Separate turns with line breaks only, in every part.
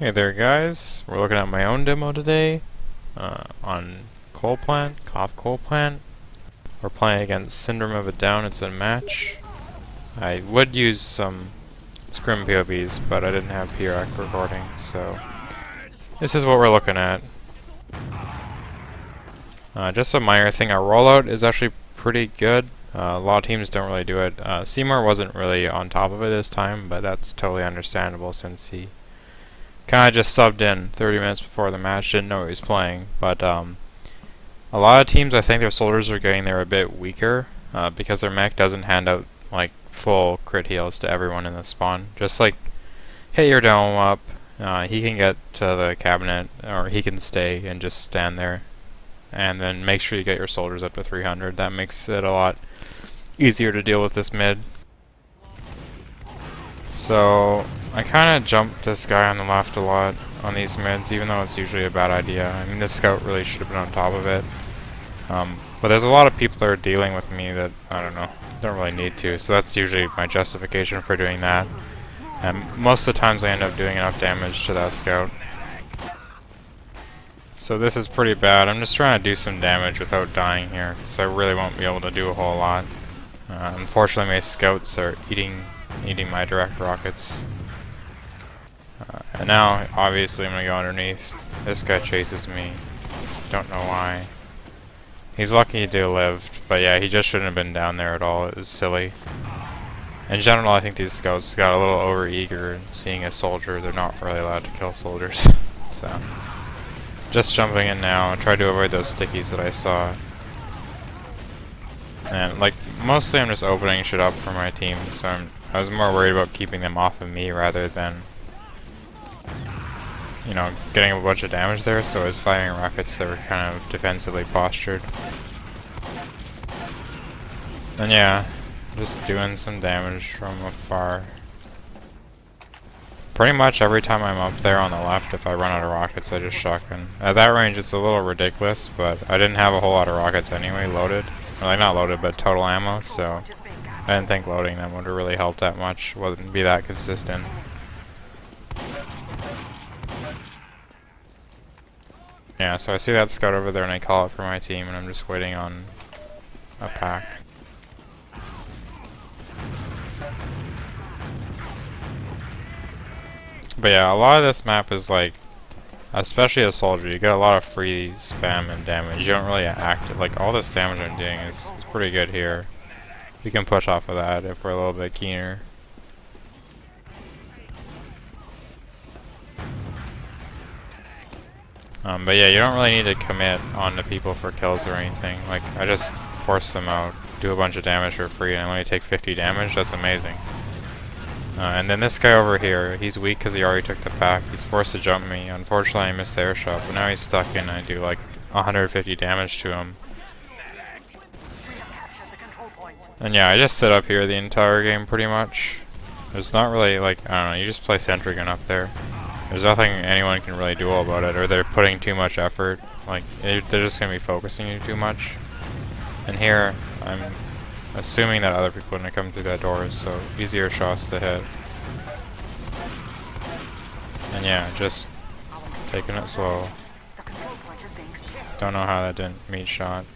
Hey there guys, we're looking at my own demo today on Coal Plant, Cough Coal Plant. We're playing against Syndrome of a Down. It's a match. I would use some scrim POVs, but I didn't have PRAC recording, so this is what we're looking at. Just a minor thing, our rollout is actually pretty good. A lot of teams don't really do it. Seymour wasn't really on top of it this time, but that's totally understandable since he kind of just subbed in 30 minutes before the match, didn't know he was playing. But a lot of teams, I think their soldiers are getting there a bit weaker because their mech doesn't hand out like full crit heals to everyone in the spawn. Just like hit your dome up, he can get to the cabinet, or he can stay and just stand there. And then make sure you get your soldiers up to 300. That makes it a lot easier to deal with this mid. So I kind of jumped this guy on the left a lot on these mids, even though it's usually a bad idea. I mean, this scout really should have been on top of it. But there's a lot of people that are dealing with me that, I don't know, don't really need to. So that's usually my justification for doing that. And most of the times I end up doing enough damage to that scout. So this is pretty bad. I'm just trying to do some damage without dying here, so I really won't be able to do a whole lot. Unfortunately, my scouts are eating my direct rockets. And now, obviously, I'm gonna go underneath. This guy chases me. Don't know why. He's lucky to lived, but yeah, he just shouldn't have been down there at all. It was silly. In general, I think these scouts got a little over-eager seeing a soldier. They're not really allowed to kill soldiers. So, just jumping in now, try to avoid those stickies that I saw. And, like, mostly I'm just opening shit up for my team, so I was more worried about keeping them off of me rather than, you know, getting a bunch of damage there, so I was firing rockets that were kind of defensively postured. And yeah, just doing some damage from afar. Pretty much every time I'm up there on the left, if I run out of rockets, I just shotgun. At that range, it's a little ridiculous, but I didn't have a whole lot of rockets anyway, loaded. Or, like, not loaded, but total ammo, so I didn't think loading them would have really helped that much. Wouldn't be that consistent. Yeah, so I see that scout over there and I call it for my team, and I'm just waiting on a pack. But yeah, a lot of this map is like, especially a soldier, you get a lot of free spam and damage. You don't really act, like all this damage I'm doing is pretty good here. We can push off of that if we're a little bit keener. But yeah, you don't really need to commit onto people for kills or anything. Like, I just force them out, do a bunch of damage for free, and when you take 50 damage, that's amazing. And then this guy over here, he's weak because he already took the pack. He's forced to jump me. Unfortunately, I missed the air shot, but now he's stuck and I do like 150 damage to him. And yeah, I just sit up here the entire game pretty much. There's not really, like, I don't know, you just play sentry gun up there. There's nothing anyone can really do about it, or they're putting too much effort. Like, they're just going to be focusing you too much. And here, I'm assuming that other people are going to come through that door, so easier shots to hit. And yeah, just taking it slow. Don't know how that didn't meet shot.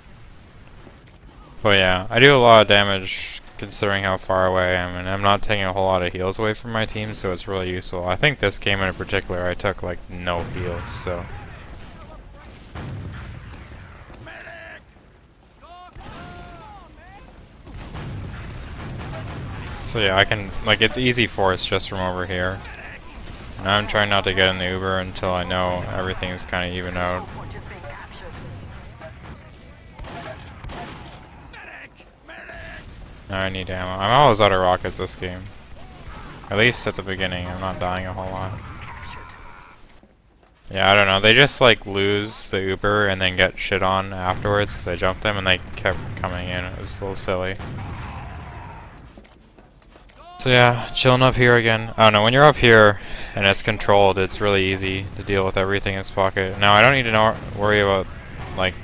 But yeah, I do a lot of damage considering how far away I am, and I'm not taking a whole lot of heals away from my team, so it's really useful. I think this game in particular, I took like no heals, so. So yeah, I can, like, it's easy force just from over here. And I'm trying not to get in the Uber until I know everything's kind of even out. Now I need ammo. I'm always out of rockets this game. At least at the beginning, I'm not dying a whole lot. Yeah, I don't know, they just like lose the Uber and then get shit on afterwards because I jumped them and they kept coming in. It was a little silly. So yeah, chilling up here again. I don't know, when you're up here and it's controlled, it's really easy to deal with everything in this pocket. Now I don't need to worry about, like,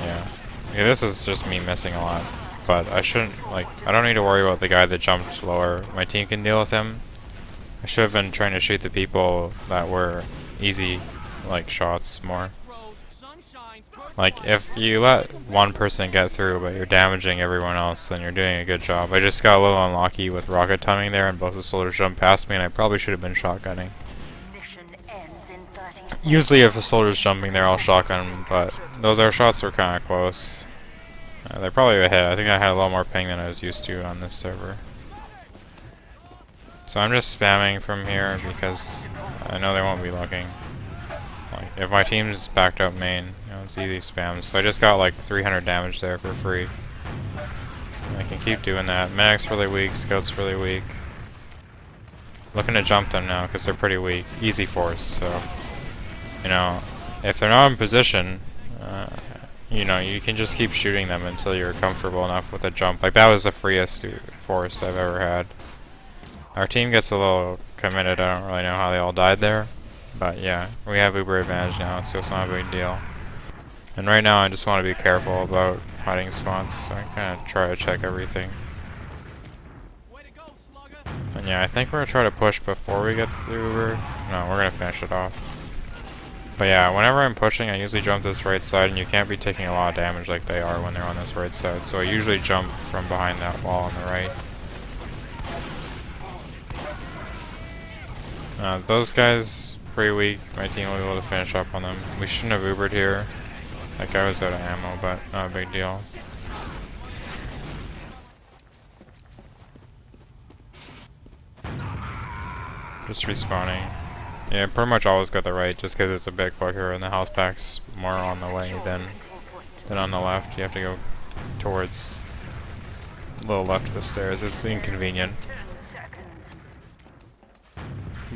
yeah, this is just me missing a lot. But I shouldn't, like, I don't need to worry about the guy that jumped lower. My team can deal with him. I should have been trying to shoot the people that were easy, like, shots more. Like, if you let one person get through, but you're damaging everyone else, then you're doing a good job. I just got a little unlucky with rocket timing there, and both the soldiers jumped past me, and I probably should have been shotgunning. Usually if a soldier's jumping there, I'll shotgun, but those air shots were kind of close. They're probably a hit. I think I had a lot more ping than I was used to on this server. So I'm just spamming from here because I know they won't be looking. Like, if my team's backed up main, you know, it's easy spam. So I just got like 300 damage there for free. And I can keep doing that. Medic's really weak, Scout's really weak. Looking to jump them now because they're pretty weak. Easy force, so... You know, if they're not in position, you know, you can just keep shooting them until you're comfortable enough with a jump. Like, that was the freest force I've ever had. Our team gets a little committed. I don't really know how they all died there. But yeah, we have Uber advantage now, so it's not a big deal. And right now I just want to be careful about hiding spawns, so I kind of try to check everything. And yeah, I think we're going to try to push before we get to the Uber. No, we're going to finish it off. But yeah, whenever I'm pushing, I usually jump this right side, and you can't be taking a lot of damage like they are when they're on this right side. So I usually jump from behind that wall on the right. Those guys, pretty weak. My team will be able to finish up on them. We shouldn't have Ubered here. That guy was out of ammo, but not a big deal. Just respawning. Yeah, pretty much always got the right, just because it's a bit quicker and the house pack's more on the way than on the left. You have to go towards a little left of the stairs. It's inconvenient.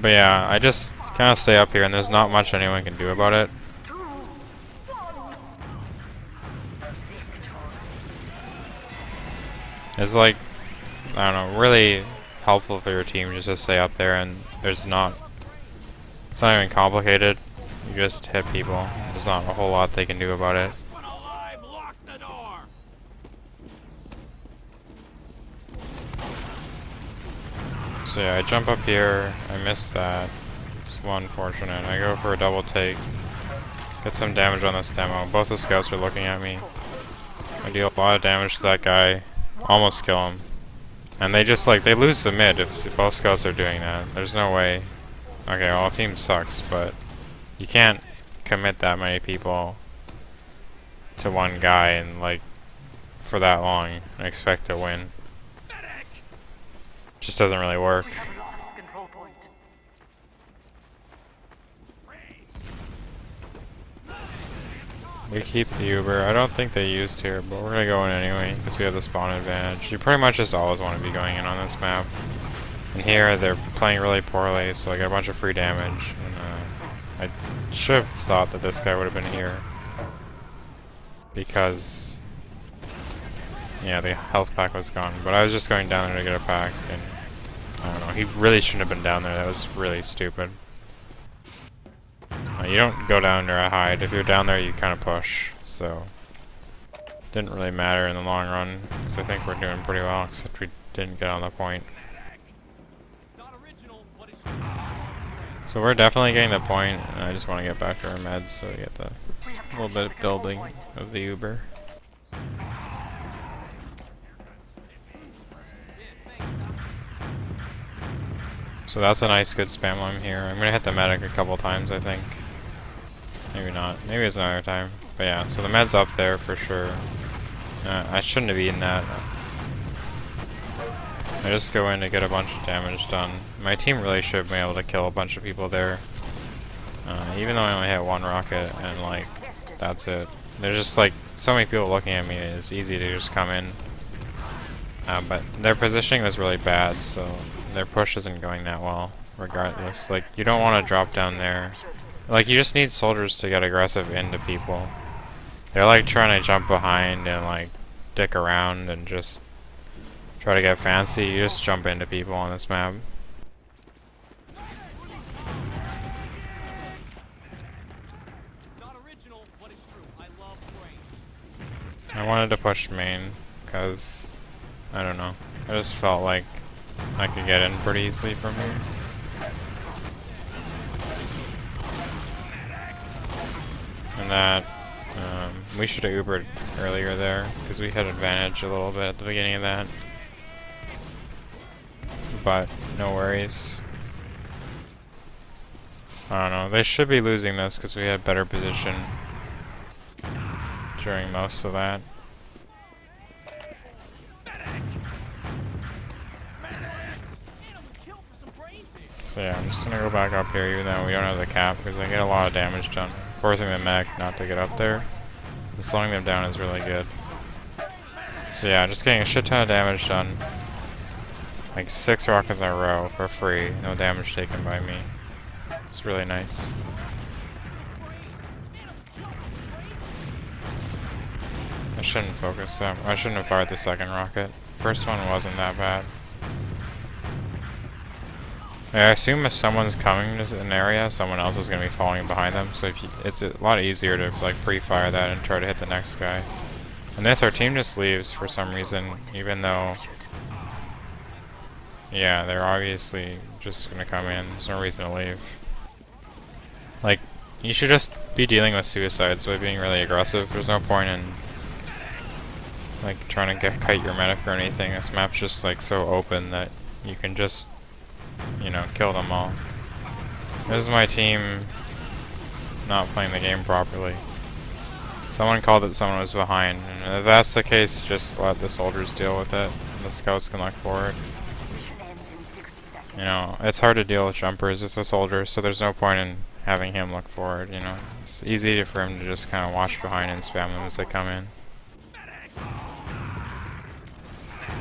But yeah, I just kind of stay up here and there's not much anyone can do about it. It's like, I don't know, really helpful for your team just to stay up there, and it's not even complicated. You just hit people. There's not a whole lot they can do about it. So yeah, I jump up here, I missed that. It's unfortunate. I go for a double take. Get some damage on this demo. Both the scouts are looking at me. I deal a lot of damage to that guy. Almost kill him. And they just like, they lose the mid if both scouts are doing that. There's no way. Okay, well, the team sucks, but you can't commit that many people to one guy and like for that long and expect to win. Just doesn't really work. We keep the Uber. I don't think they used here, but we're gonna go in anyway because we have the spawn advantage. You pretty much just always want to be going in on this map. And here they're playing really poorly, so I got a bunch of free damage. And I should have thought that this guy would have been here because yeah, the health pack was gone. But I was just going down there to get a pack, and I don't know. He really shouldn't have been down there. That was really stupid. You don't go down there to hide. If you're down there, you kind of push. So didn't really matter in the long run. Because I think we're doing pretty well, except we didn't get on the point. So we're definitely getting the point, and I just want to get back to our meds so we get the little bit of building of the Uber. So that's a nice good spam line here. I'm gonna hit the medic a couple times, I think. Maybe not. Maybe it's another time. But yeah, so the med's up there for sure. I shouldn't have eaten that. I just go in to get a bunch of damage done. My team really should have been able to kill a bunch of people there. Even though I only hit one rocket and like, that's it. There's just like, so many people looking at me, it's easy to just come in. But their positioning was really bad, so their push isn't going that well, regardless. Like, you don't want to drop down there. Like, you just need soldiers to get aggressive into people. They're like trying to jump behind and like dick around and just try to get fancy. You just jump into people on this map. I wanted to push main because, I don't know, I just felt like I could get in pretty easily from here. that. We should have Ubered earlier there, because we had advantage a little bit at the beginning of that. But, no worries. I don't know, they should be losing this because we had better position during most of that. So yeah, I'm just gonna go back up here even though we don't have the cap because I get a lot of damage done. Forcing the mech not to get up there and slowing them down is really good. So yeah, just getting a shit ton of damage done. Like 6 rockets in a row for free, no damage taken by me. It's really nice. I shouldn't focus that. I shouldn't have fired the second rocket. First one wasn't that bad. I assume if someone's coming to an area, someone else is going to be falling behind them. So if you, it's a lot easier to like pre-fire that and try to hit the next guy. And this, our team just leaves for some reason, even though, yeah, they're obviously just going to come in. There's no reason to leave. Like, you should just be dealing with suicides by being really aggressive. There's no point in like trying to kite your medic or anything. This map's just like so open that you can just, you know, kill them all. This is my team not playing the game properly. Someone called that someone was behind, and if that's the case, just let the soldiers deal with it. And the scouts can look forward. You know, it's hard to deal with jumpers. It's a soldier, so there's no point in having him look forward, you know. It's easy for him to just kind of watch behind and spam them as they come in.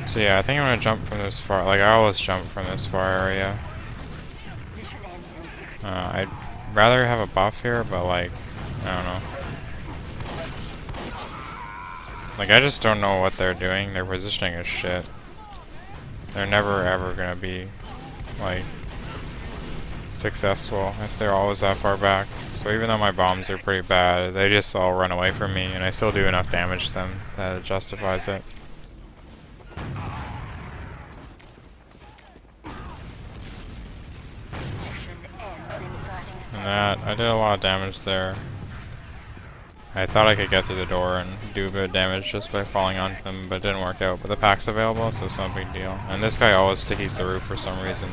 So yeah, I think I'm gonna jump from this far. Like, I always jump from this far area. I'd rather have a buff here, but like, I don't know. Like, I just don't know what they're doing. Their positioning is shit. They're never ever gonna be, like, successful if they're always that far back. So even though my bombs are pretty bad, they just all run away from me, and I still do enough damage to them that it justifies it. And that, I did a lot of damage there. I thought I could get through the door and do a bit of damage just by falling on them, but it didn't work out. But the pack's available, so it's no big deal. And this guy always stickies the roof for some reason.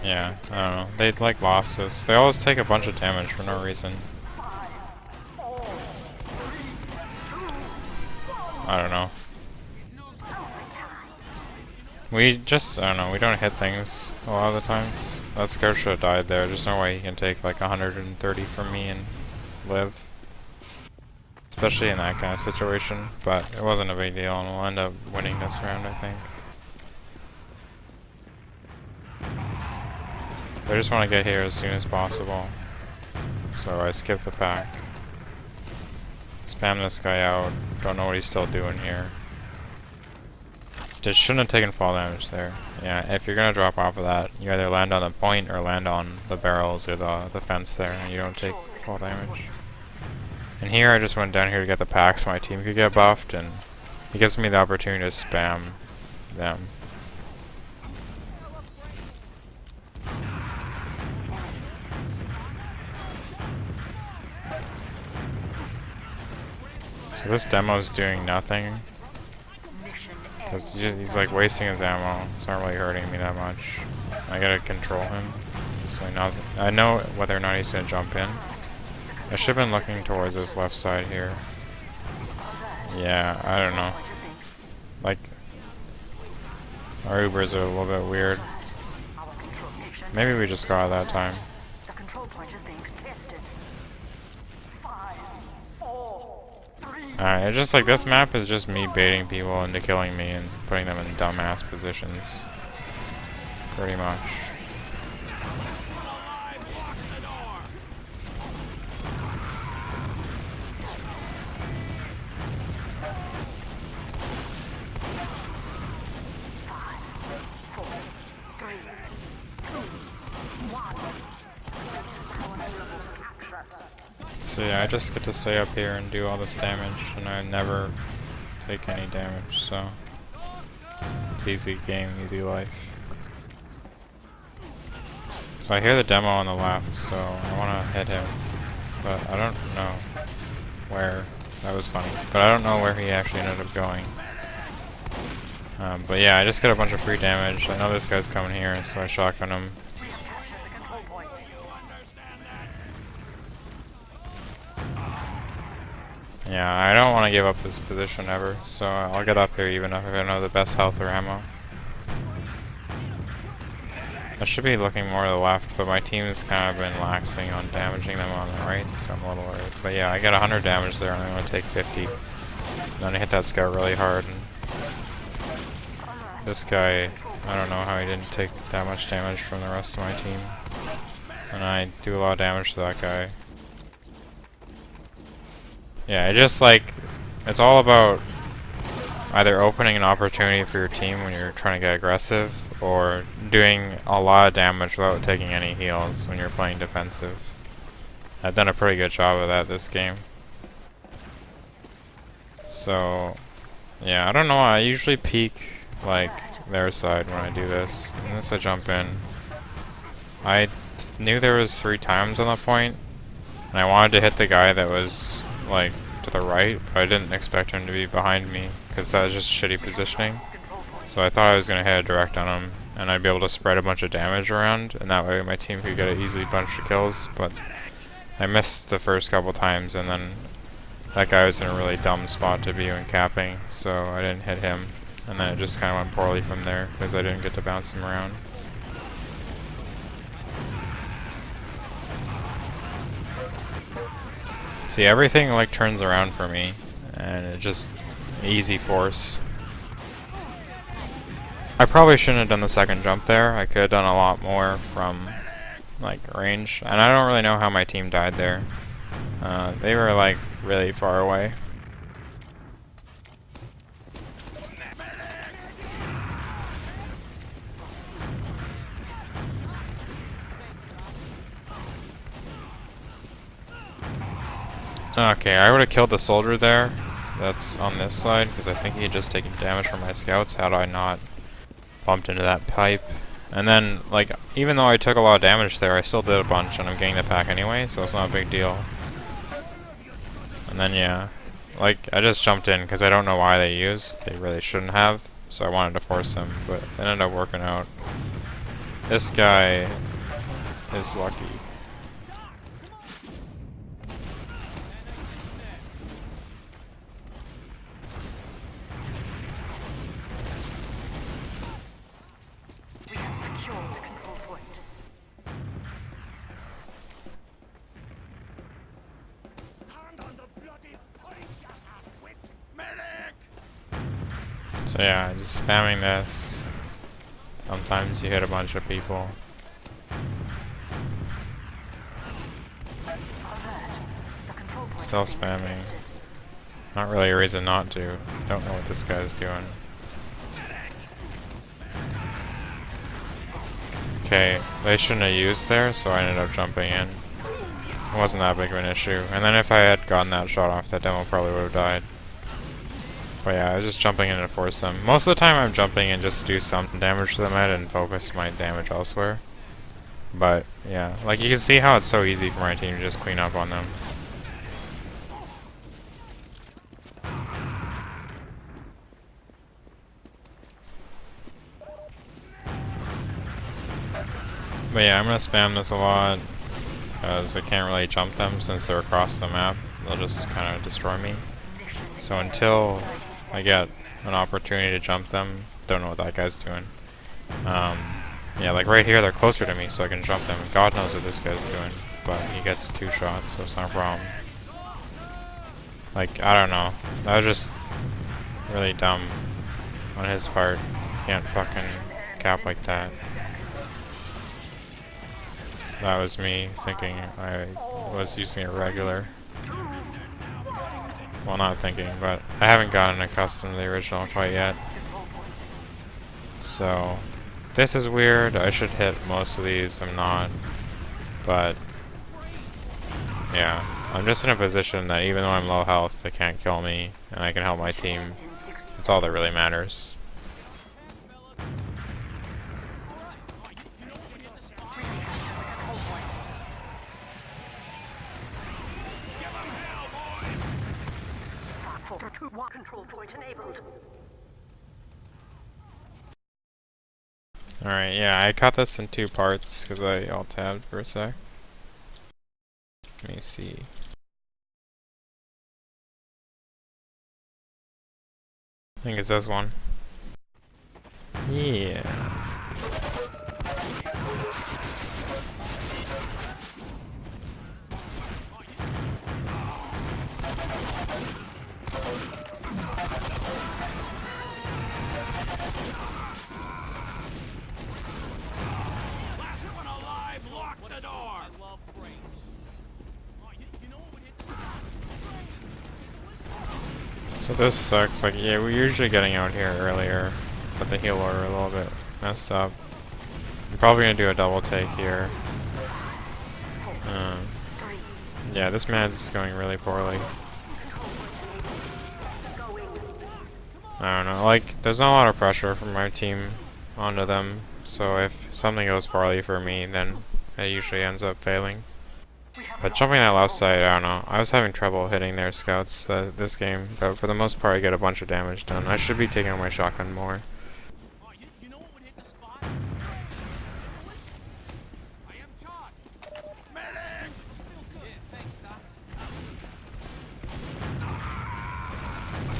Yeah, I don't know. They like lost this. They always take a bunch of damage for no reason. I don't know. We just, I don't know, we don't hit things a lot of the times. That scout should have died there. There's no way he can take like 130 from me and live. Especially in that kind of situation. But it wasn't a big deal, and we'll end up winning this round, I think. I just want to get here as soon as possible. So I skip the pack. Spam this guy out. Don't know what he's still doing here. Just shouldn't have taken fall damage there. Yeah, if you're gonna drop off of that, you either land on the point or land on the barrels or the fence there, and you don't take fall damage. And here I just went down here to get the pack so my team could get buffed, and it gives me the opportunity to spam them. So this demo's doing nothing. He's like wasting his ammo. It's not really hurting me that much. I gotta control him. So he knows. I know whether or not he's gonna jump in. I should have been looking towards this left side here. Yeah, I don't know. Like, our Ubers are a little bit weird. Maybe we just got it that time. Alright, it's just like this map is just me baiting people into killing me and putting them in dumbass positions. Pretty much. So yeah, I just get to stay up here and do all this damage, and I never take any damage, so it's easy game, easy life. So I hear the demo on the left, so I want to hit him. But I don't know where. That was funny. But I don't know where he actually ended up going. But yeah, I just get a bunch of free damage. I know this guy's coming here, so I shotgun him. Yeah, I don't want to give up this position ever, so I'll get up here even if I don't have the best health or ammo. I should be looking more to the left, but my team's kind of been laxing on damaging them on the right, so I'm a little worried. But yeah, I get 100 damage there, and I'm going to take 50. Then I hit that scout really hard. And this guy, I don't know how he didn't take that much damage from the rest of my team. And I do a lot of damage to that guy. Yeah, it just like, it's all about either opening an opportunity for your team when you're trying to get aggressive, or doing a lot of damage without taking any heals when you're playing defensive. I've done a pretty good job of that this game. So, yeah, I don't know, I usually peek like their side when I do this. Unless I jump in. I knew there was 3 times on the point, and I wanted to hit the guy that was like to the right, but I didn't expect him to be behind me because that was just shitty positioning. So I thought I was going to hit a direct on him, and I'd be able to spread a bunch of damage around, and that way my team could get an easy bunch of kills. But I missed the first couple times, and then that guy was in a really dumb spot to be when capping, so I didn't hit him. And then it just kind of went poorly from there because I didn't get to bounce him around. See, everything like turns around for me, and it just easy force. I probably shouldn't have done the second jump there. I could have done a lot more from like range, and I don't really know how my team died there. They were like really far away. Okay, I would have killed the soldier there that's on this side, because I think he had just taken damage from my scouts had I not bumped into that pipe. And then, like, even though I took a lot of damage there, I still did a bunch, and I'm getting the pack anyway, so it's not a big deal. And then, yeah, like, I just jumped in, because I don't know why they used. They really shouldn't have, so I wanted to force them, but it ended up working out. This guy is lucky. So yeah, just spamming this. Sometimes you hit a bunch of people. Still spamming. Not really a reason not to. Don't know what this guy's doing. Okay, they shouldn't have used there, so I ended up jumping in. It wasn't that big of an issue. And then if I had gotten that shot off, that demo probably would have died. But yeah, I was just jumping in to force them. Most of the time I'm jumping in just to do some damage to them and focus my damage elsewhere. But yeah, like you can see how it's so easy for my team to just clean up on them. But yeah, I'm gonna spam this a lot, because I can't really jump them since they're across the map. They'll just kind of destroy me. So until I get an opportunity to jump them, don't know what that guy's doing. Yeah, like right here, they're closer to me, so I can jump them. God knows what this guy's doing, but he gets 2 shots, so it's not a problem. Like, I don't know. That was just really dumb on his part. You can't fucking cap like that. That was me thinking I was using a regular. Well, not thinking, but I haven't gotten accustomed to the original quite yet. So, this is weird. I should hit most of these. I'm not. But, yeah. I'm just in a position that even though I'm low health, they can't kill me, and I can help my team. That's all that really matters.
Control point enabled.
Alright, yeah, I cut this in 2 parts because I alt-tabbed for a sec. Let me see. I think it's this one. Yeah. So this sucks, like, yeah, we're usually getting out here earlier, but the heal order a little bit messed up. I'm probably gonna do a double take here. Yeah, this man's going really poorly. I don't know, like, there's not a lot of pressure from my team onto them, so if something goes poorly for me, then it usually ends up failing. But jumping that left side, I don't know. I was having trouble hitting their scouts this game, but for the most part I get a bunch of damage done. I should be taking out my shotgun more.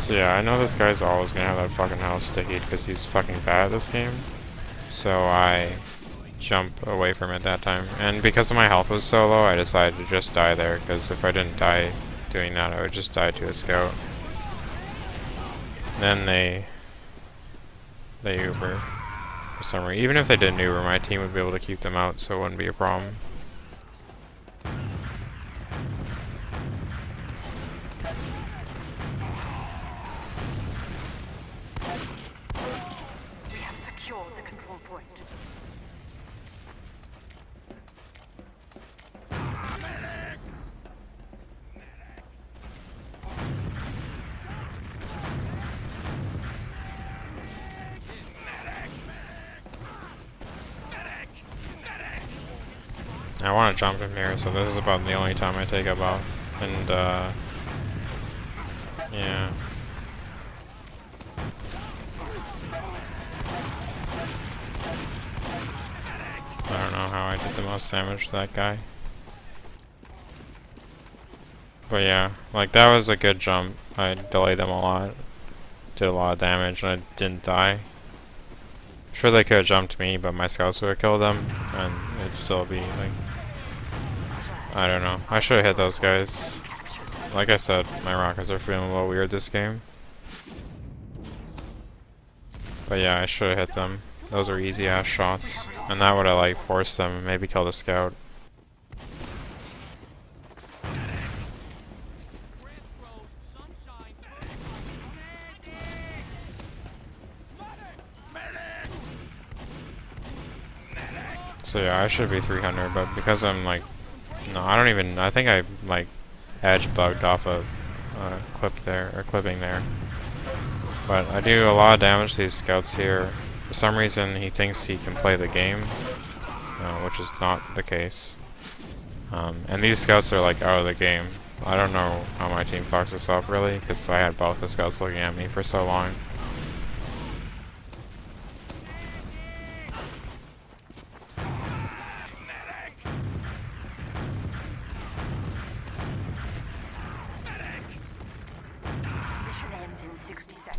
So yeah, I know this guy's always gonna have that fucking house sticky because he's fucking bad at this game. So I jump away from it that time. And because my health was so low, I decided to just die there, because if I didn't die doing that, I would just die to a scout. Then they Uber for some reason. Even if they didn't Uber, my team would be able to keep them out, so it wouldn't be a problem.
We have secured the control point.
I want to jump him here, so this is about the only time I take a buff. And, yeah. I don't know how I did the most damage to that guy. But yeah, like, that was a good jump. I delayed them a lot. Did a lot of damage, and I didn't die. Sure, they could have jumped me, but my scouts would have killed them, and it'd still be, like, I don't know. I should have hit those guys. Like I said, my rockets are feeling a little weird this game. But yeah, I should have hit them. Those are easy ass shots. And that would have, like, forced them and maybe killed a scout. So yeah, I should be 300, but because I'm like, no, I don't even, I think I like edge bugged off of clip there, or clipping there. But I do a lot of damage to these scouts here. For some reason he thinks he can play the game, which is not the case. And these scouts are like out of the game. I don't know how my team fucks this up really, because I had both the scouts looking at me for so long.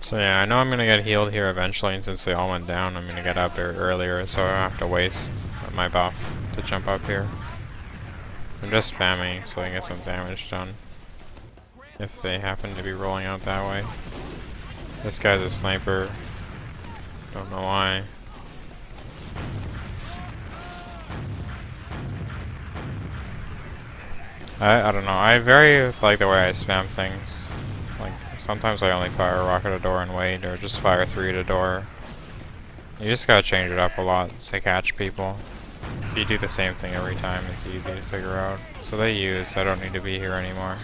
So yeah, I know I'm gonna get healed here eventually, and since they all went down, I'm gonna get up here earlier, so I don't have to waste my buff to jump up here. I'm just spamming so I can get some damage done, if they happen to be rolling out that way. This guy's a sniper, don't know why. I don't know, I very like the way I spam things. Like, sometimes I only fire a rocket at a door and wait, or just fire 3 at a door. You just gotta change it up a lot to catch people. If you do the same thing every time, it's easy to figure out. So they use, I don't need to be here anymore.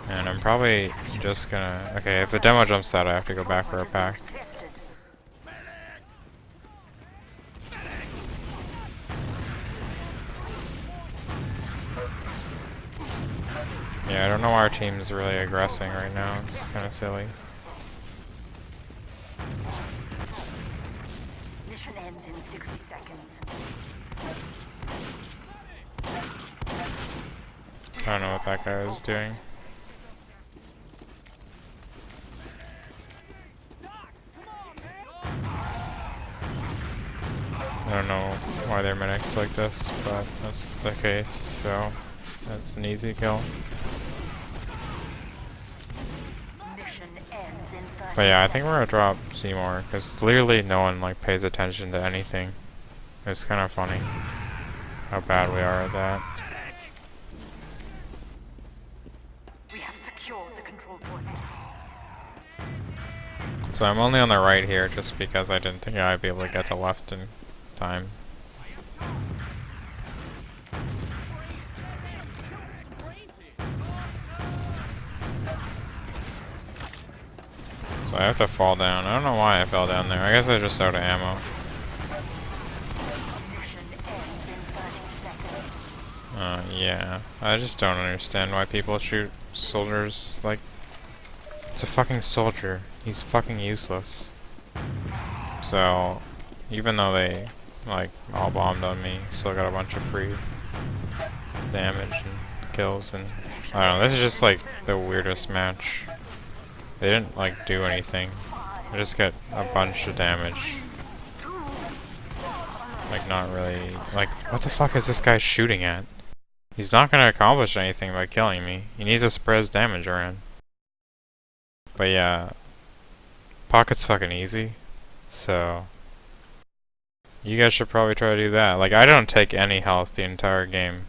And I'm probably just gonna, okay, if the demo jumps out, I have to go back for a pack. Yeah, Yeah, I don't know why our team's really aggressing right now. It's kind of silly.
Mission ends in 60 seconds.
I don't know what that guy was doing. I don't know why they're medics like this, but that's the case, so that's an easy kill.
Mission ends in 30
But yeah, I think we're gonna drop Seymour, because clearly no one like pays attention to anything. It's kind of funny how bad we are at that.
We have secured the control point.
So I'm only on the right here just because I didn't think I'd be able to get to left in time. So I have to fall down. I don't know why I fell down there. I guess I just out of ammo.
Mission ends in 30 seconds.
Yeah. I just don't understand why people shoot soldiers like... It's a fucking soldier. He's fucking useless. So, even though they, like, all bombed on me, still got a bunch of free damage and kills, and... I don't know, this is just, like, the weirdest match. They didn't, like, do anything. I just get a bunch of damage. Like, not really... Like, what the fuck is this guy shooting at? He's not gonna accomplish anything by killing me. He needs to spread his damage around. But yeah... Pocket's fucking easy. So... You guys should probably try to do that. Like, I don't take any health the entire game.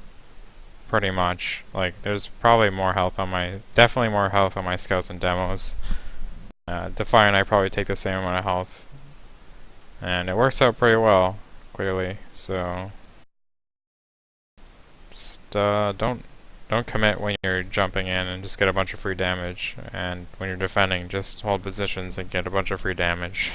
Pretty much. Like, there's probably more health on my... Definitely more health on my scouts and demos. Defy and I probably take the same amount of health. And it works out pretty well, clearly. So... Just, don't commit when you're jumping in and just get a bunch of free damage. And when you're defending, just hold positions and get a bunch of free damage.